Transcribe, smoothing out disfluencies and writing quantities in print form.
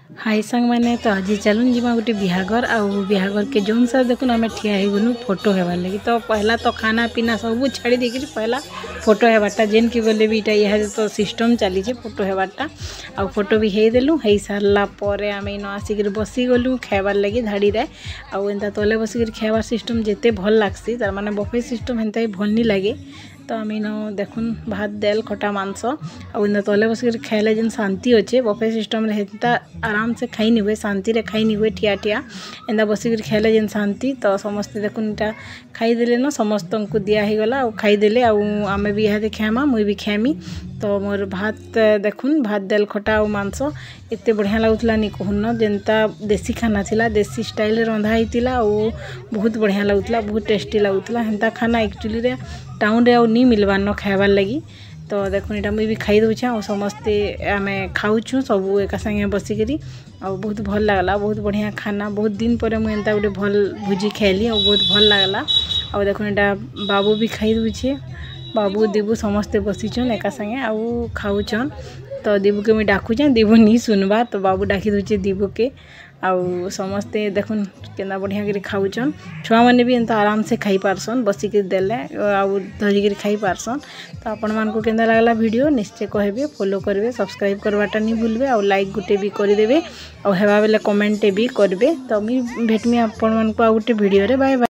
High सांग मैंने तो आज चलून जीमा गोटे बिहागर बिहागर के जोन सर देखुन आम ठिया गलु फोटो हेबार लगी। तो पहला तो खाना पीना सब छाड़ी देकर पहला फोटो हेबारटा जेन की गले भी इटा तो सिस्टम चली फोटो हेबारटा आ फोटो भी हेदेलु हो सारा पर आम इन आसिक बसीगलु खाइबार लगी धाड़ी रे आंता तले बसिक खाइबार सिस्टम जिते भल लगसी तार माने बफे सिस्टम हेन्ता भल नहीं लगे। तो आम इन देखुन भात दाल खटा मांस आंता तले बसिक खाइले जेन शांति अच्छे बफे सिस्टम हेन्ता आराम से खाई नहीं हुए शांति रे खाई नहीं हुए ठिया ठिया एंता बसिक खाइले जेन शांति। तो समस्ते देखुन इटा खाईदेले न समस्त को दिया ही गला और खाईदेले आमे भी इहादे खाइमा मुई भी खाइमी। तो मोर भात देखुन भात दाल खटा और मांस एते बढ़िया लगुला नी कहून जेनता देसी खाना थिला देसी स्टाइल रंधा होता और बहुत बढ़िया लगुला बहुत टेस्टी लगुला हेन्ता खाना एक्चुअली रे टाउन रे नहीं मिलवार न खाइबार लगी। तो देखुन इटा मुई भी खाई दूचे और समस्ते आमे खाऊछु सब एका संगे बसिकरी और बहुत भल लगला बहुत बढ़िया खाना बहुत दिन पर मुझे एंता गोटे भल भुजी खाइली और बहुत भल लगला। और देखुन इटा बाबू भी खाई दूचे बाबू दीबू समस्ते बसीचन एका संगे आउ खाऊचन। तो दीबू के मुझे डाकुचे दीबू नहीं सुनवा तो बाबू डाकी दूचे दीबू के आउ समस्ते देखुन केना बढ़िया कर खाऊचन छुआ मैंने भी एंता आराम से खाई पारसन बसिक देले आउ धरिक खाई पारसन। तो आपण मान को केंदा लागला वीडियो निश्चय कहबे फॉलो करबे सब्सक्राइब करवाटा नहीं भूलबे और लाइक गुटे भी करदेबे और हेबा बेले कमेंट भी करबे। तो मी भेटमी आपण मान को आ गुटे वीडियो रे बाय बाय।